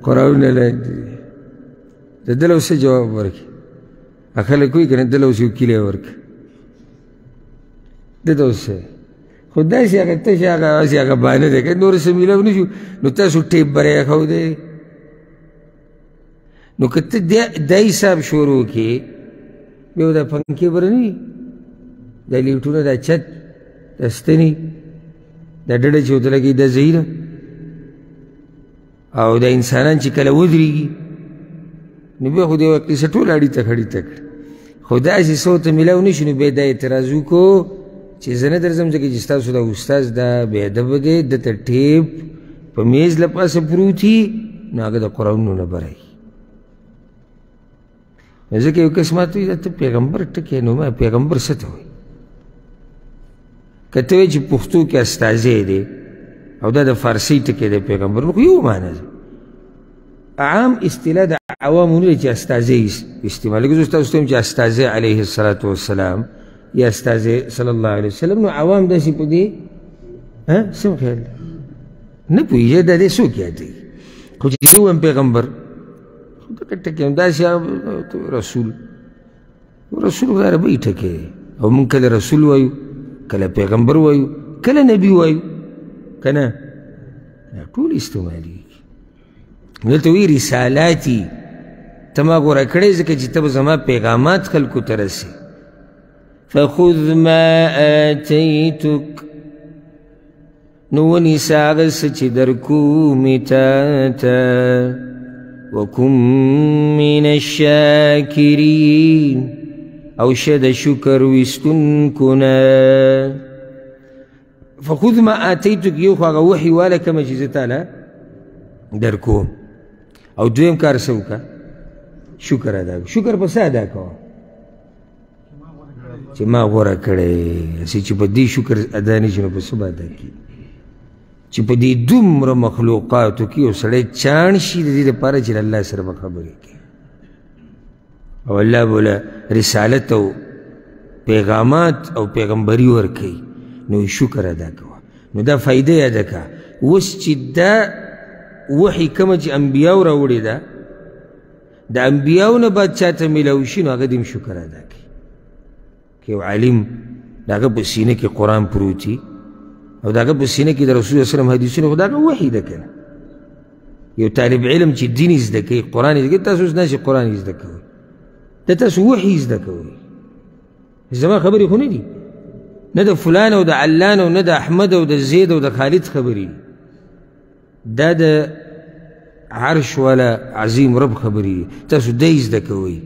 قرآنونه لاندې دي د ده له اوس څه جواب ورکړي خلک وایي که نه ده له اوس یو کیلی ورکړه ده ته اوس خو داسې هغه تش هغه بانه دی که نور څه میلاو نه شو نو تاسو ټیپ بری ښودی نو که ته دا حساب شروع کړې بیا دا پنکې بره نه وي دا لیټونه دا چت دا ستنې دا ډډه چې ورته لګوي دا ځایونه او دا انسانان چې کله ودرېږي نو بیا خو د یو قصه ټول اړیته خړیته کړه خو داسې څه ورته میلاو نه شي نو بیا دا اعتراض وکړو چې زه نه درځم ځکه چې ستاسو دا استاذ دا بېادبه دی ده ته ټیپ په میز له پاسه پروت وي نو هغه د قرآنونو نه بری ځکه یو کس ماته وایي دا ته پیغمبر ټکی نو ما پیغمبر څه ته وایي که ته وایي چې پښتو کې استازی دی او دا د فارسي ټکی دی پیغمبر نو خو یو معنی ده عام اصطلاح د عوامو نه چې استازی استعمال لکه زه تاسو ته وایم چې استازی علیه الصلاة والسلام یا استازی صلی الله علیه وسلم نو عوام داسې په دې څه خیال نه پوهېږي دا دې څوک یادوي خو چې زه ووایم پیغمبر دغه ټکی هم داسې رسول خو د عربۍ ټکی دی او موږ کله رسول وایو کله پیغمبر وایو کله نبي وایو که نه دا ټول استعمالېږي دلته وایي رسالاتي ته ما غوره کړی ځکه چې ته به زما پیغامات خلکو ته رسې فخذ ما آتیتک نو ونیسه هغه څه چې درکومې تا ته وکن من الشاکرین او شه د شکر ویستونکو نه فخذ ما آتیتک یو خو هغه وحي واله کومه چې زه تاله درکوم او دویم کار څه وکړه شکر ادا کړه شکر په څه ادا کوه چې ما غوره کړی هسې چې په دې شکر ادا نه شي نو په څه به ادا کړي چې په دې دومره مخلوقاتو کې یو سړی چاڼ شي د دې لپاره چې الله سره به خبرې کوي او الله به له رسالت او پیغامات او پیغمبري ورکوي نو شکر ادا کوه نو دا فایده یې ادا کړه اوس چې دا وحي کومه چې انبیاو راوړې ده د انبیاو نه بعد چاته میلاو شي نو هغه دې هم شکر ادا کوي که یو عالم د هغه په سینه کې قرآن پروت وي او د هغه په سینه کې د رسول الله وسلم حدیثونه خو د هغه وحي ده که نه یو طالب علم چې دین یې زده کوي قرآن یې زده کوي تاسو اوس ناسې قرآن یې زده کوئ د تاسو وحي زده کوئ زما خبرې خو نه دي نه د فلان او د علان او نه د احمد او د زید او د خالد خبرې دا د عرش والا عظیم رب خبرې دي تاسو دی زده کوئ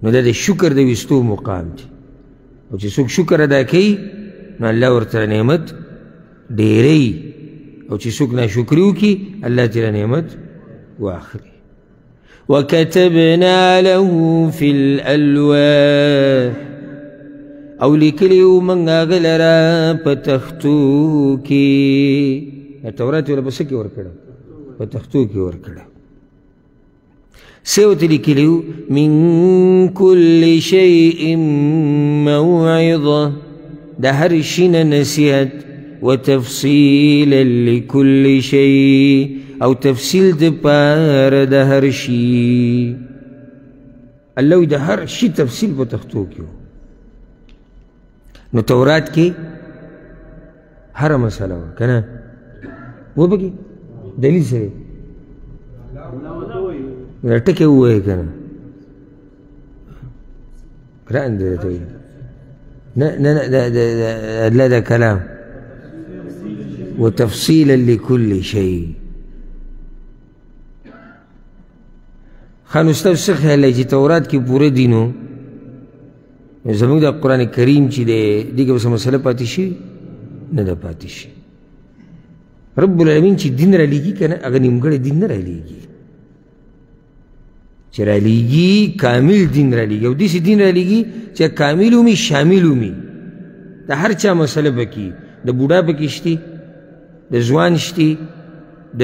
نو دا د شکر د ویستو مقام دی او چې څوک شکر ادا کوي نو الله ورته نعمت ډېروي او چې څوک ناشکري وکړي الله ترې نعمت واخلي وكتبنا له في الألواح او لیکلی وو موږ هغه لره په تختو کې تورات ولا په څه کې ورکړه په تختو کې ورکړه څه ورته لیکلي وو من كل شيء موعظة د هر شي نه نصیحت وتفصیلا لكل شيء او تفصیل د پاره د هر شي الله د هر شي تفصیل په تختو کې وو نو تورات کې هر مسله وه که نه وبکې دلیل سره ټکې ووایې که نه ګران دی درته وایي نه الله دا کلام وتفصیلا لكل شيء خانو ستاسو څه خیال دی چې تورات کې پوره دي نو زموږ د قرآن کریم چې دی دې کې به څه مسله پاتې شي نه ده پاتې شي رب العالمین چې دین را لیږي که نه هغه نیمګړی دین نه را لیږي چې را لیږي کامل دین را لیږي او داسې دین را لیږي چې کامل ومي شامل ومي د هر چا مسله پکې د بوډا پکې شتي د ځوان شتي د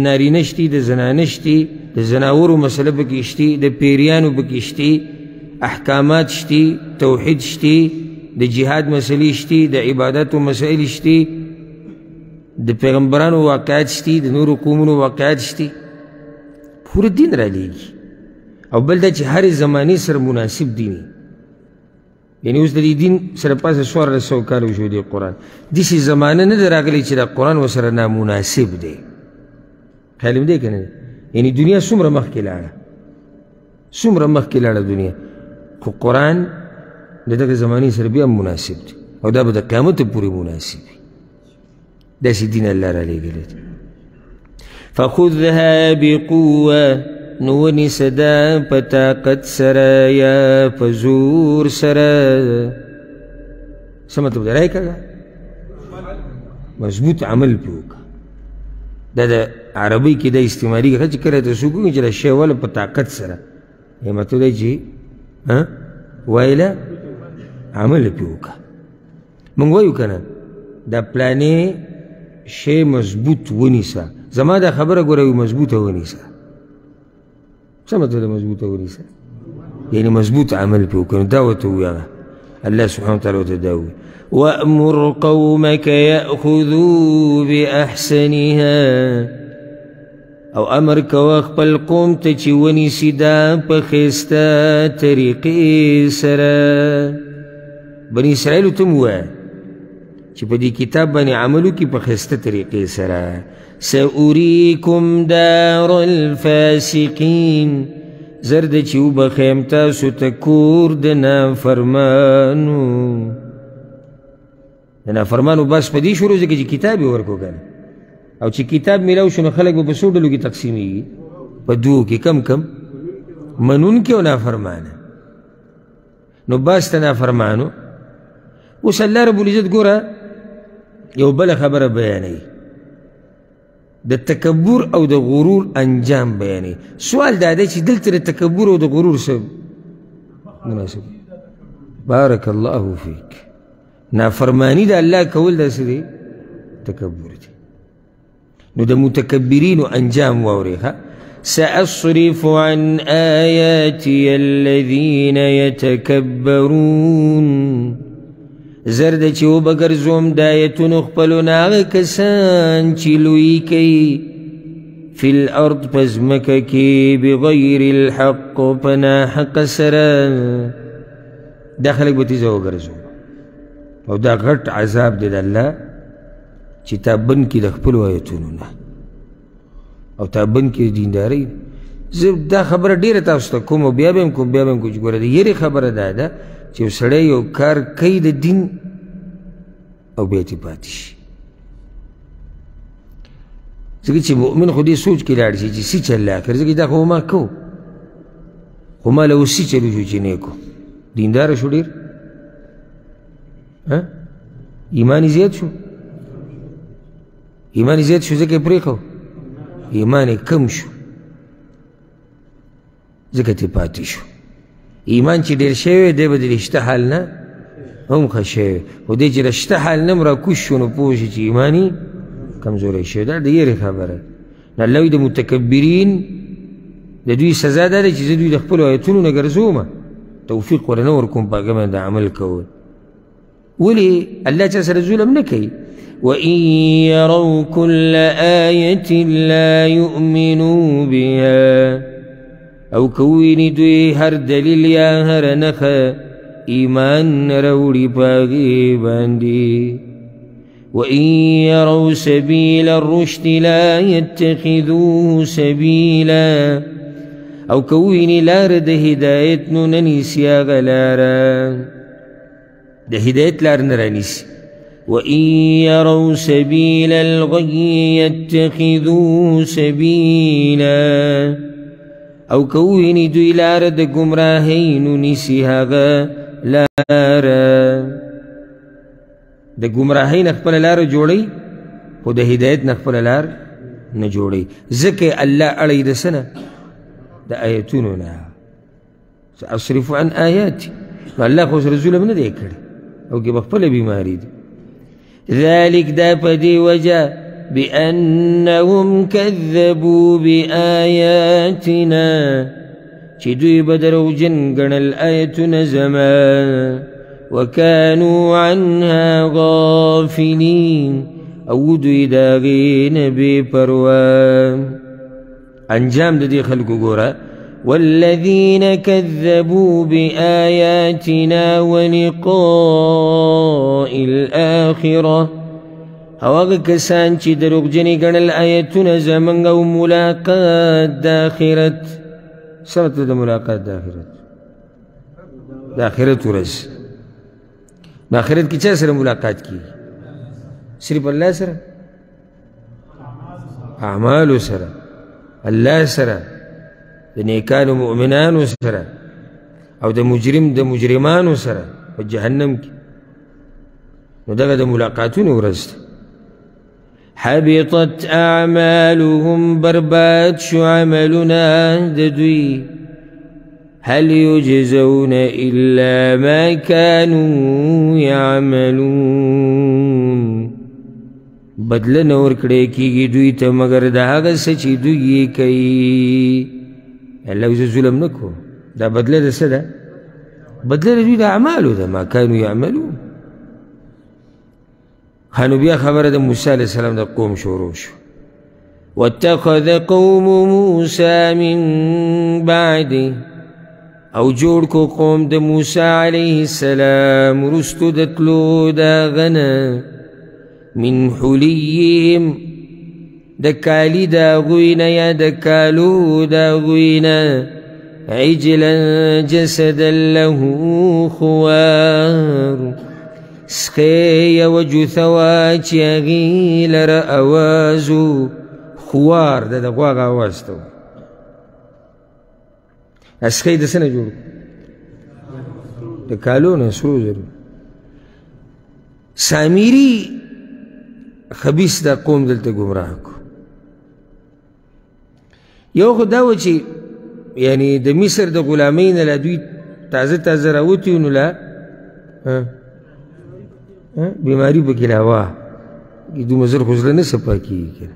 نارینه شتي د زنانه شتي د زناورو مسله پکې شتي د پیریانو پکې شتي احکامات شتي توحید شتي د جهاد مسلې شتي د عباداتو مسائل شتي د پیغمبرانو واقعات شتي د نورو قومونو واقعات شتي پوره دین را لیږي او بل دا چې هرې زمانې سره مناسب دین یعنې اوس د دې دین سره پاسه 1400 کاله وشو دی قرآن داسې زمانه نه ده راغلی چې دا قرآن ورسره نامناسب دی خیال مې دی که نه دی یعنې دنیا څومره مخکې لاړه څومره مخکې لاړه دنیا خو قرآن د دغه زمانې سره بیا مناسب دی او دا به د قیامته پورې مناسب وي داسې دین الله را لېږلی دی فخذها بقوه نو ونیسه دا په طاقت سره یا په زور سره څه مطلب دی رایې کږه مضبوط عمل پرې وکړه دا د عربۍ کې دا استعمالېږي ښه چې کله ته څوک وایي چې دا شی واله په طاقت سره یا مطلب دی چې وایله عمل پرې وکړه موږ وایو که نه دا پلانې شی مضبوط ونیسه زما دا خبره ګوره مضبوطه ونیسه څه مطلب مضبوطه ونیسه یعنې مضبوط عمل پرې وکړه دا ورته ووایه الله سبحانه وتعالی ورته دا ووایي وأمر قومك يأخذوا بأحسنها او امر کوه خپل قوم ته چې ونیسي دا په ښایسته طریقې سره بني اسرائیلو ته م ووایه چې په دې کتاب باندې عمل وکړي په ښایسته طریقې سره سأریکم دار الفاسقین زر ده چې وبښیم تاسو ته کور د نافرمانو د نافرمانو بس په دې شروع ځکه چې کتاب یې ورکړو که نه او چې کتاب میلاو شو نو خلک به په څو ډلو کې تقسیمیږي په دوو کې کم کم منونکي او نافرمانه نو بس ته نافرمانو اوس الله رب العزت ګوره یو بله خبره بیانوي د تکبر او د غرور انجام بیانوي سوال دا دی چې دلته د تکبر او د غرور څه مناسب بارک الله فیک نافرمانی د الله کول دا څه دی تکبر دی نو د متکبرینو انجام واورئ سأصرف عن آياتي الذين يتكبرون زرد چې وبګرځوم د آیتونو خپلو نه هغه کسان چې لویي کوي فی الارض په ځمکه کې بغیر الحق په ناحقه سره دا خلک به تیزه وګرځوم او دا غټ عذاب دی د الله چې تا بند کړي د خپلو آیتونو نه او تا بند کړي د دیندارۍ زه دا خبره ډېره تاسو ته کوم او بیا به یم کوم چې ګوره د یېرې خبره دا ده چې یو سړی یو کار کوي د دین او بیا ترې پاتې شي ځکه چې مؤمن خو دې سوچ کې لاړ شي چې څه چل آخر ځکه دا خو ما کوو خو ما له اوس څه چل وشو چې نیکو دینداره شو ډېر ایمان یې زیات شو ایمان یې زیات شو ځکه یې پرېښو ایمان یې کم شو ځکه ترې پاتې شو ایمان چې ډېر شوی دی به د رشته حال نه هم ښه شوی خو دی چې رشته حال نه هم راکوز شو نو پوه شي چې ایمان یې کمزوری شوی دا د یېرې خبره نو الله وایي د متکبرین د دوی سزا دا دی چې زه دوی د خپلو آیتونو نه ګرځوم توفیق ورنه ورکوم په هغه باندې عمل کول ولې الله چا سره ظلم نه کوي وإن يروا كل آية لا يؤمنوا بها او کوینی دوی هر دلیل یا هر نخه ایمان راوړي پاغي باندې وإن يروا سبيل الرشد لا يتخذوه سبيلا او کوینی لار د هدایت نو ننیسي هغه لاره د هدایت لار نه رانیسي وإن يروا سبيل الغي يتخذوه سبيلا او کوینی دوی لار د ګمراهۍ نو نیسي هغه لاره د ګمراهۍ نه خپله لاره جوړوي خو د هدایت نه خپله لار نه جوړوي ځکه الله اړوي د څه نه د آیتونو نه سأصرف عن آیاتي نو الله خو سره ظلم نه دی کړی او که به خپله بیماري دی ذلک دا په دې وجه بأنهم كذبوا بآياتنا چې دوی به دروغجن ګڼل آیتونه زما وكانوا عنها غافلين او دوی د هغې نه بې پروا. انجام د دې خلکو ګوره والذين كذبوا بآياتنا ولقاء الآخرة او هغه کسان چې دروغجنې ګڼل آیتونه زموږ او ملاقات د آخرت. څه مطلب د ملاقات د آخرت؟ د آخرت ورځ. د آخرت کې چا سره ملاقات کیږي؟ صرف الله سره؟ اعمالو سره، الله سره، د نیکانو مؤمنانو سره، او د مجرمانو سره په جهنم کې. نو دغه د ملاقاتونو ورځ ده. حبطت أعمالهم برباد شو عملنا ددوي هل يجزون إلا ما كانوا يعملون. بدلنا ورکړی کیږي دوی ته مگر د هغه څه چې دوی یې کوي. الله زه ظلم نه کوم، دا بدله د څه ده؟ بدله د دوی د اعمالو ده، ما كانوا يعملون. خانو بیا خبره د موسی علیه السلام د قوم شروع شو. واتخذ قوم موسی من بعده او جوړ کو قوم د موسی علیه السلام وروستو د تلو د هغه من حلیهم د کالي د هغوی نه یا د کالو د هغوی نه عجلا جسدا له خوار سخی یو جثه وه چې هغې لره اواز و خوار د غواغ اواز ته و. سخی د څه نه جوړ د کالو نه سرو زرو. سامري خبیث دا قوم دلته ګمراه کو. یو خو دا و چې یعنی د مصر د غلامۍ نه لا دوی تازه راوتي نو لا بیماری پکې لا وه، دومره زر خو زړه نه صفا کېږي که نه.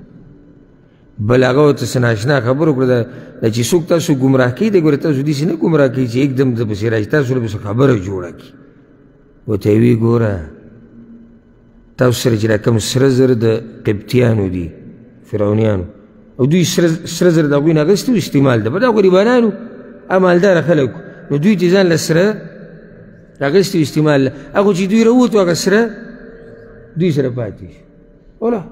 بل هغه ورته څه ناشنا خبر وکړه دا چې څوک تاسو ګمراه کوي دی ګوره تاسو داسې نه ګمراه کوي چې یکدم د پسې راشي، تاسو له پسې خبره جوړه کړي. ورته یې ویې ګوره تاسو سره چې دا کوم سره زر د قبطیانو دي فرعونیانو او دوی سره زر د هغوی نه اخیستي و استعمال ده، په دا غریبانانو مالداره خلک نو دوی چې ځان له سره اخیستي و استعمال هغو چې دوی راووتو هغه سره دوی سره پاتې شي. ولا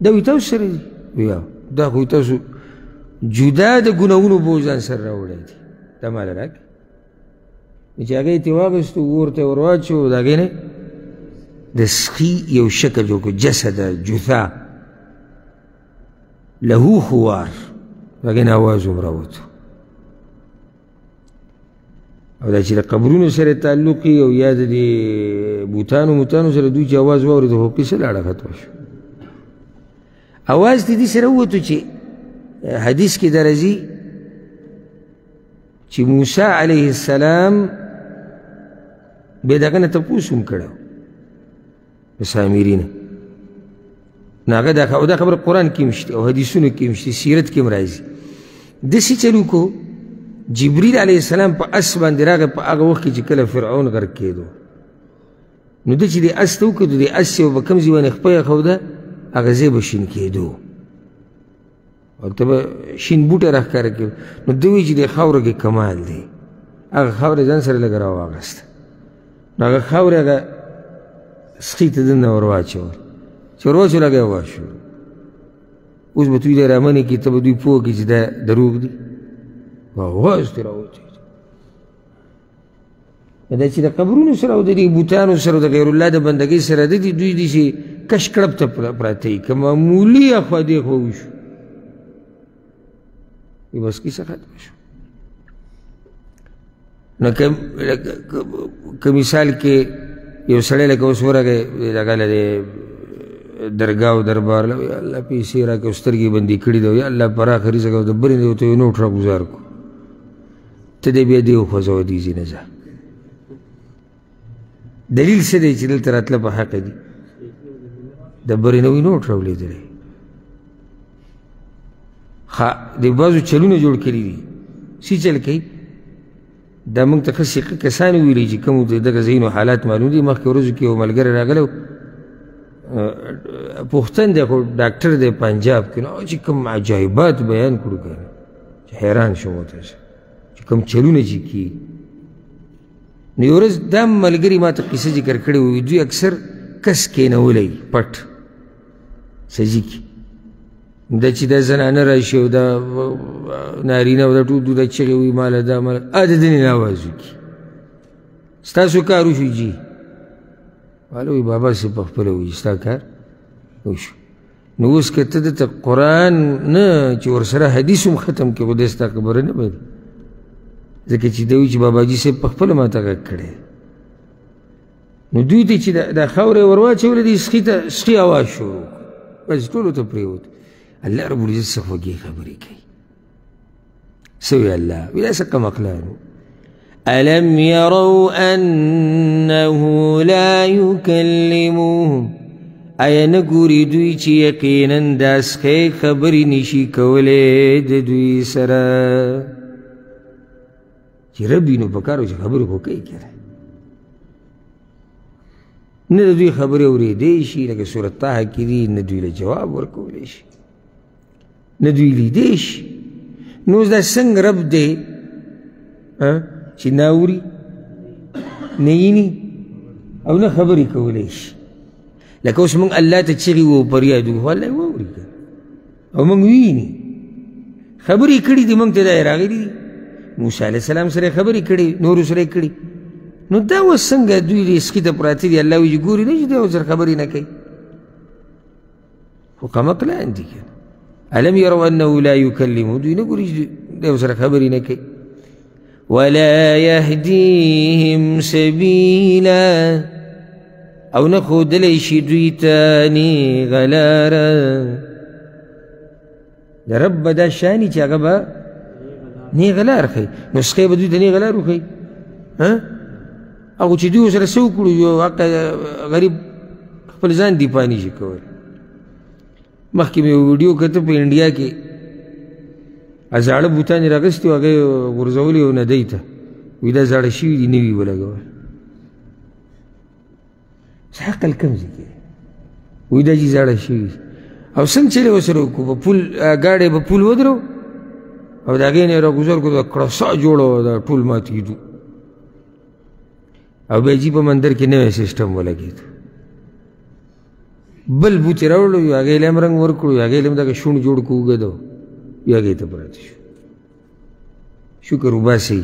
دا وایي تاسو سره دي؟ وایي دا خو تاسو جدا د ګناهونو بوج ځان سره راوړی دي، دا ماله راکړه. چې هغه یې ترې واخیستو اور ته یې ور واچو د هغې نه د سخي یو شکل جوړ کړو، جسد جثه له خوار، د هغې نه اواز هم راوتو. او دا چې د قبرونو سره تعلق او یا د دې بوتانو سره دوی چې اواز واورېد خو قصه لاړه ختمه شو. اواز د دې سره ووتو چې حدیث کې دا راځي چې موسی علیه السلام بیا د هغه نه تپوس هم کړی د سامري نه. نو هغه دا خبره قرآن کې هم شته او حدیثونو کې هم شته، سیرت کې هم راځي. داسې چل وکړو جبریل علیه السلام په اس باندې راغی په هغه وخت کې چې کله فرعون غرق کېدو. نو ده چې د اس ته وکړو د اس یو به کوم ځای باندې خپه ایښوده هغه ځای به شین کېدو، هلته به شین بوټی راښکاره کېدو. نو ده وایي چې د خاوره کې کمال دی. هغه خاوره ځان سره لږه راواغسته، نو هغه خاورې هغه سخي ته دننه ور واچول، چې ور واچول هغه یې واشو. اوس به دوی دی رامنې کړي ته به دوی پوه کړي چې دا دروغ دي. اواز ترې راوتی دا چې د قبرونو سره او د دې بوتانو سره او د غیر الله د بندګۍ سره د دوی داسې کش کړپ ته پراته وي که معمولي اخوا دېخوا وشو بس کیسه ختمه شو. نو که مثال کې یو سړی لکه اوس ورغی دغه له درګاه او دربار له یا الله پیسې راکړه او سترګې بندې کړي ده یا الله پراخه رزق او د برې نه ورته یو نوټ راګزار کړو ته دې بیا دې وخوځوه دې ځای نه ځه. دلیل څه دی چې دلته راتله په حق دي؟ د برې نه وي نوټ راولېدلی د بعضو چلونه جوړ کړي دي سی چل کوي دا موږ ته ښه ثقه کسان وویلي چې کومو د دغه ځایونو حالات معلوم دي مخکې ورځو کې یو ملګری راغلی پښتن دی خو ډاکټر دی پنجاب کې نو چې کوم عجایبات بیان کړو که چې حیران شوم ورته چې کوم چلونه چې کېږي نو یو ورځ دا ملګري ما ته قصه ذکر کړې وي دوی اکثر کس کېنولی پټ سجي کې دا چې دا زنانه راشي او دا نارینه او دا ټول دا چغې وي ماله دا ماله د دنې نه آواز وکړي ستاسو کار وشو جي والا وي بابا صاحب په خپله وایي ستا کار وشو نو اوس که ته دته قرآن نه چې ورسره حدیث هم ختم کړې خو دی ستا خبره نه به ځکه چې ده وایي چې باباجي صاحب په خپله ما ته غږ کړی نو دوی ته چې دا خاوره یې ور واچولې دي سخي اواز شروع بس ټولو ته پرېوت الله رب العزت څه خوږې خبرې کوي څه وی الله وی دا څه کمقلانو ألم يروا أنه لا يكلمهم آیا نه ګوري دوی چې یقینا دا سخی خبرې نشي کولی د دوی سره چې رب وي نو پکار و چې خبرې خو کوي که نه د دوی خبرې اورېدی شي لکه سورت طه کې دي نه دوی له جواب ورکولی شي نه دوی لیدی شي نو اوس دا څنګه رب دی چې نه اوري نه ویني او نه خبرې کولی شي لکه اوس موږ الله ته چغې وو فریاد وکړو الله یې واوري که او موږ ویني خبرې کړي دي موږ ته دا یې راغلي دي موسی علیه السلام سره یې خبرې کړي نورو سره یې کړي نو دا اوس څنګه دوی دې سکي ته پراته دي الله وایي چې ګوري نه چې دی ورسره خبرې نه کوي خو قمقلان دي که ألم يروا أنه لا يكلمه دوی نه ګوري چې دی ورسره خبرې نه کوي ولا يهديهم سبيلا او نه ښودلی شي دوی ته نیغه لاره د رب به دا شاني چې هغه به نیغه لار ښیي نسخې به دوی ته نیغه لار وښیي هغو چې دوی ورسره څه وکړو یو غریب خپل ځان دفاع نشي کولی مخکې مې یو ویډیو کته په انډیا کې زاړه بوتان یې راغستي وو هغه یې غورځولي وو ندۍ ته وایي دا زاړه شوي دي نوي ولګول عقل کم ځای کې وایي دا چې زاړه شوي دي او څنګه چلې ورسره وکړو په پول ګاډی به پول ودرو او د هغې نه یې راګوزار کړو دا کړسا جوړه وه دا ټول ماتېدو او بیا جي په مندر کې نوی سیسټم ولګېد بل بوت یې راوړلو یو هغې له هم رنګ ورکړو یو هغې له هم دغه شونډ جوړ کړو اوږده یو هغې ته پراته شو شکر وباسئ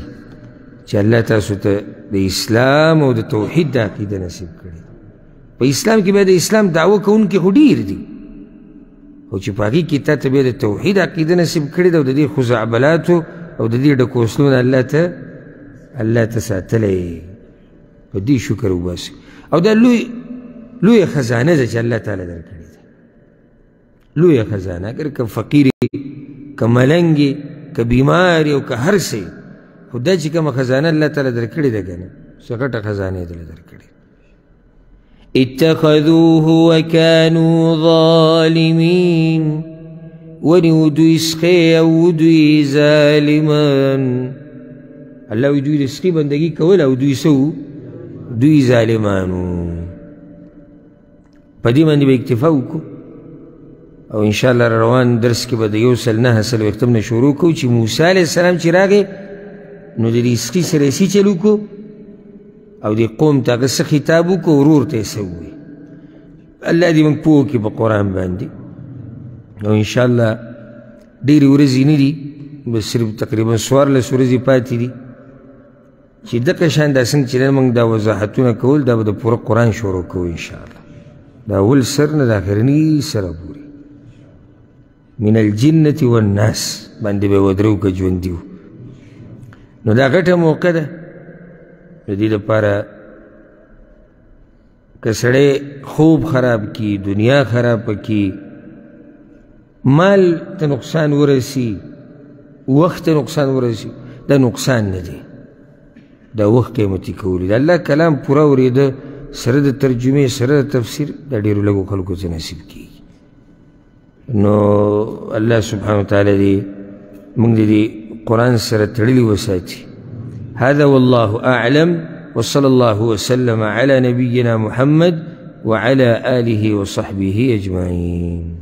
چې الله تاسو ته د اسلام او د توحید د عقیده نصیب کړې په اسلام کې بیا د اسلام دعوه کوونکي خو ډېر دي او چې په هغې کې تا ته بیا د توحید عقیده نصیب کړې ده او د دې خزعبلاتو او د دې ډکوسلونه الله ته ساتلی په دې شکر وباسئ او دا لویه خزانه ده چې الله تعالی درکړې ده لویه خزانه اگر که فقیر که ملنګ که بیمار او که هر څه خو دا چې کومه خزانه الله تعالی درکړې ده که نه څه غټه خزانه یې دله درکړې اتخذوه وكانوا ظالمين ونیو دوی سخی او دوی ظالمان الله وی دوی د سخي بندګي کول او دوی څه دوی ظالمانو په دې باندې به اکتفا وکړو او انشاءالله روان درس کې به د 109 نه شروع کوو چې موسی علیه السلام چې راغی نو د دې سخي سره یې څه چل وکړو او دې قوم ته هغه څه خطاب وکړو ورور ته یې څه ووایي الله دې موږ پوه کړي په قرآن باندې او انشاءالله ډېرې ورځې نه دي بس صرف تقریبا 14 ورځې پاتې دي چې دغه شان دا څنګه چې نن موږ دا وضاحتونه کول دا به د پوره قرآن شروع کوو انشاءالله دا اول سر نه د آخرني سره پورې من الجنة والناس باندې به ودرو که ژوندي وو نو دا غټه موقع ده د دې لپاره که سړی خوب خراب کی دنیا خراب کی مال ته نقصان ورسی وخت ته نقصان ورسی دا نقصان نه دی دا وخت قیمتي کولی د الله کلام پوره اورېده سره د ترجمې سره د تفسیر دا ډېرو لږو خلکو ته نصیب کېږي نو الله سبحانه وتعالى دي من دي قرآن سره تړلي وساتي. هذا والله أعلم، وصلى الله وسلم على نبينا محمد وعلى آله وصحبه أجمعين.